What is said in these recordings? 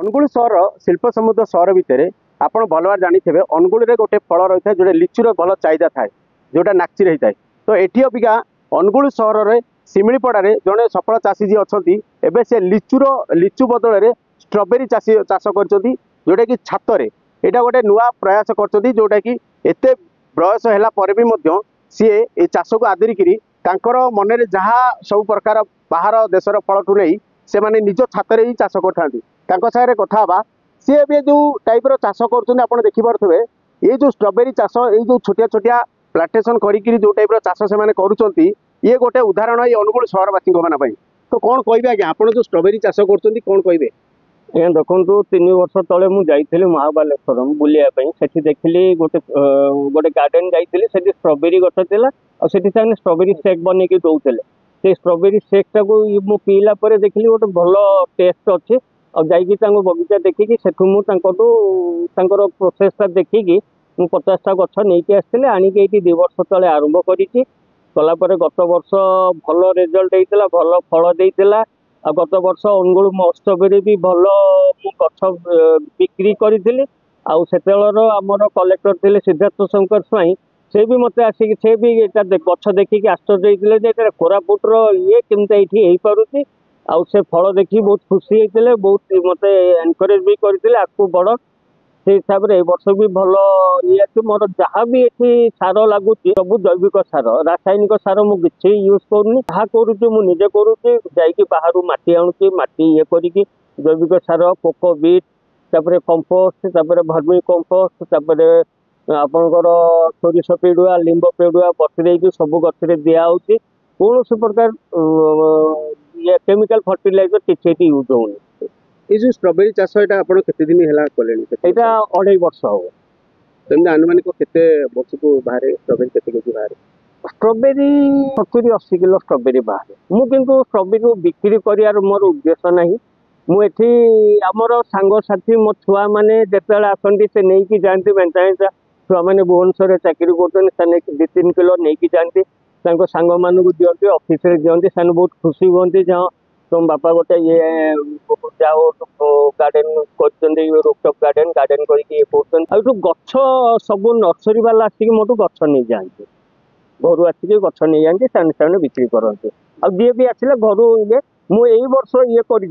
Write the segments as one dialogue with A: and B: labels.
A: ଅନୁଗୁଳ ସହର ଶିଳ୍ପ ସମୃଦ୍ଧ ସହର ଭିତରେ ଆପଣ ଭଲ ଭାବରେ ଜାଣିଥିବେ ଅନୁଗୁଳରେ ଗୋଟେ ଫଳ ରହିଥାଏ ଯୋଉଟା ଲିଚୁର ଭଲ ଚାହିଦା ଥାଏ, ଯୋଉଟା ନାଚି ରହିଥାଏ। ତ ଏଠି ଅବିକା ଅନୁଗୁଳ ସହରରେ ଶିମିଳିପଡ଼ାରେ ଜଣେ ସଫଳ ଚାଷୀ ଯିଏ ଅଛନ୍ତି, ଏବେ ସେ ଲିଚୁ ବଦଳରେ ଷ୍ଟ୍ରବେରୀ ଚାଷ କରିଛନ୍ତି, ଯୋଉଟାକି ଛାତରେ ଏଇଟା ଗୋଟେ ନୂଆ ପ୍ରୟାସ କରିଛନ୍ତି, ଯୋଉଟାକି ଏତେ ବୟସ ହେଲା ପରେ ବି ମଧ୍ୟ ସିଏ ଏ ଚାଷକୁ ଆଦରିକିରି ତାଙ୍କର ମନରେ ଯାହା ସବୁ ପ୍ରକାର ବାହାର ଦେଶର ଫଳଠୁ ନେଇ ସେମାନେ ନିଜ ଛାତରେ ହିଁ ଚାଷ କରିଥାନ୍ତି। ତାଙ୍କ ସାଙ୍ଗରେ କଥା ହେବା, सी ए जो टाइप चाष कर देखिपे ये जो स्ट्रॉबेरी चाष ये छोटिया छोटिया प्लांटेशन करी जो टाइप चाष से ये गोटे उदाहरण ये अनुगुल सहरवासी मानी। तो कौन कहे आज्ञा आप जो स्ट्रॉबेरी चाष कर कौन कहे?
B: आज्ञा देखो 3 वर्ष तले मुझे महाबालेश्वर बुलायापी से देखिली गोटे गोटे गार्डेन जाइली से स्ट्रॉबेरी गछ थी और स्ट्रॉबेरी शेक बनईक दौले से स्ट्रॉबेरी शेक टाक पीला देखिली गोटे भल टेस्ट अच्छे और जाइए बगीचा देखिकी सेठू प्रोसेसटा देखिकी 50टा गछ नहीं आसते आणिकी 2 वर्ष तले आरंभ कलापर गत वर्ष भल रिजल्ट होता भल फल देता आ गत वर्ष अनुगुल महोत्सव भी भल गछ बिक्री करी आमर कलेक्टर थे सिद्धार्थ शंकर स्वाई से भी मत आसिक से भी गछ देखिकी आश्चर्य होते कोरापुटर ये केमती हो पारुची आउ से फल देखी बहुत खुशी होते बहुत मत एनकरेज भी करते आपको बड़ से हिसाब से वर्ष भी भल ये मोर जहाँ भी ये सार लगुच सब जैविक सार रासायनिक सार मुझे यूज करूनी जहाँ करुच्ची मुझे करुच्ची जाकि बाहर माटी आणुची माटी ये करी जैविक सार कोकोबीट तापर कंपोस्ट तापर भर्मी कंपोस्ट तापर आपणकर सोरिष पेड़ुआ लिंब पेड़ुआ बतुरे सब गचरे दिखाई कौन प्रकार ये केमिकल फर्टिलाइजर किसी यूज होनी।
A: ये जो स्ट्रॉबेरी चाष यहाँ आप दिन है कले?
B: यहाँ 2.5 वर्ष हम।
A: तमें आनुमानिक केते वर्ष को बाहर स्ट्रॉबेरी केते केजी बाहर?
B: स्ट्रॉबेरी 70-80 किलो स्ट्रॉबेरी बाहर। मु किंतु स्ट्रॉबेरी बिक्री कर मोर उद्देश्य नहीं। मुझे आमर सांगसाथी मो छुआ मैंने जिते आसती से नहीं कि जाती मेटा मेटा छुआ मैंने भुवनेश्वर चाकरी कर 2-3 किलो नहीं कि जाती सांग मानू दिखती ऑफिस दिखती से बहुत खुशी हमें जहाँ तुम बापा गोटे ये जाओ गार्डेन रूफटॉप गार्डेन गार्डेन कर गछ सब नर्सरी वाला आसिक मोटू गछ नहीं जाती घर आसिक गछ नहीं जाती से बिक्री करते आए भी आसला घर ये मुझे वर्ष ये कर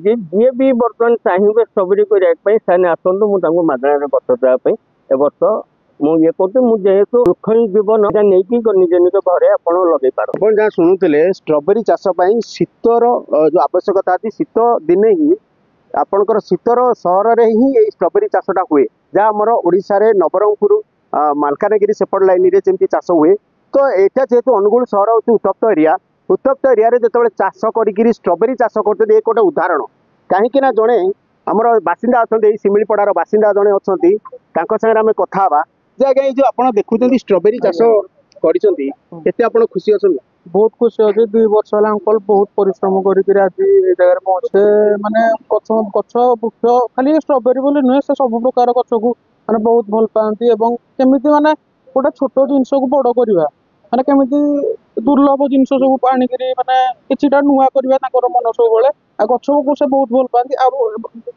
B: भी बर्तमान चाहिए स्ट्रॉबेरी करने आसतु मुझे मागणार गछ देवाई ए वर्ष मुझे जेहेतु वृक्ष ही जीवन नहीं निज निज घर आप लगे पार।
A: जहाँ शुणुले स्ट्रॉबेरी चाष शीतर जो आवश्यकता अच्छी शीत दिने ही आपणकर शीतर सहर में ही स्ट्रॉबेरी चाषटा हुए जहाँ आमर ओडिशा रे नवरंगपुर मालकानगिरी सेपट लाइन में जमी चाष हुए। तो यहाँ जेहेतु अनुगुल सहर हूँ उत्तप्त एरिया जो चाष कर स्ट्रॉबेरी चाष करते एक गोटे उदाहरण कहीं जड़े आमर बासिंदा अच्छा शिमिलीपड़ार बासिंदा जड़े अच्छा सागर आम कथा जे आज्ञा जो आप देखुं स्ट्रॉबेरी चाष कर खुशी अच्छा?
C: बहुत खुशी अच्छे 2 वर्ष है अंकल बहुत परिश्रम कर आज ये जगह पहुँचे माने गछ गछ वृक्ष खाली स्ट्रॉबेरी बोली नुहे से सब प्रकार गछ को माने बहुत भल पाती केमी माने गोटे छोट जिनस को बड़ करवा माने केमी दुर्लभ जिनस सब आणिक माने किछिटा नुआ करवा मन सब गछ को से बहुत भल पाती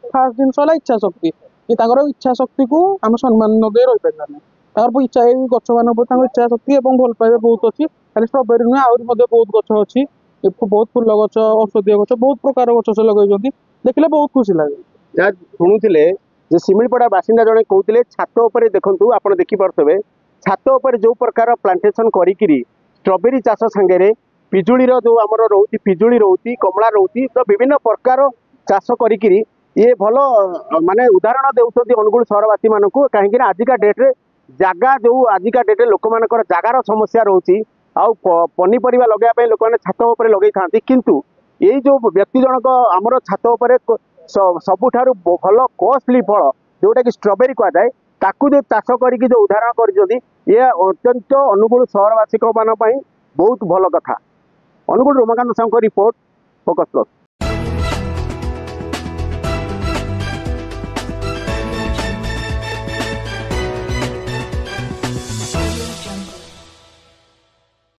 C: फास्ट जिनस है इच्छा शक्ति इच्छा शक्ति को आम सम्मान नदे रही पारे इच्छा गछ मान इच्छा शक्ति और भल पाइबा बहुत अच्छी खाली स्ट्रॉबेरी नुहे आहरी बहुत गछ अच्छी बहुत फूल गछ औषधीय गछ बहुत प्रकार गछ से लगे देखले बहुत खुशी लगे।
A: जहाँ शुणुले शिमिलीपड़ा बासिंदा जड़े कहते छात उपर देखु आप देखिपे छात उपर जो प्रकार प्लांटेशन करी स्ट्रॉबेरी चाष सांगे पिजुड़ी जो आमर रोची पिजुड़ी रोची कमला रोची तो विभिन्न प्रकार चाष करी ये भल माने उदाहरण देउछथि अनुगुल सहरवासी मानक कहीं आजिका डेट्रे जगह जो आजिका डेट्रे लोक मानकर जगार समस्या रोची आउ पनीपरिया लगे लोक मैंने छात उपर लगे था किंतु ये जो व्यक्ति जनक आमर छात उपर सबुठारु भल कॉस्टली फल जोटा कि स्ट्रॉबेरी कहुए ताकू जो चाष करी जो उदाहरण कर ये अत्यंत अनुगुल सहरवासी मान बहुत भल कथा। Angul Ramakant Sahu report Focus plus.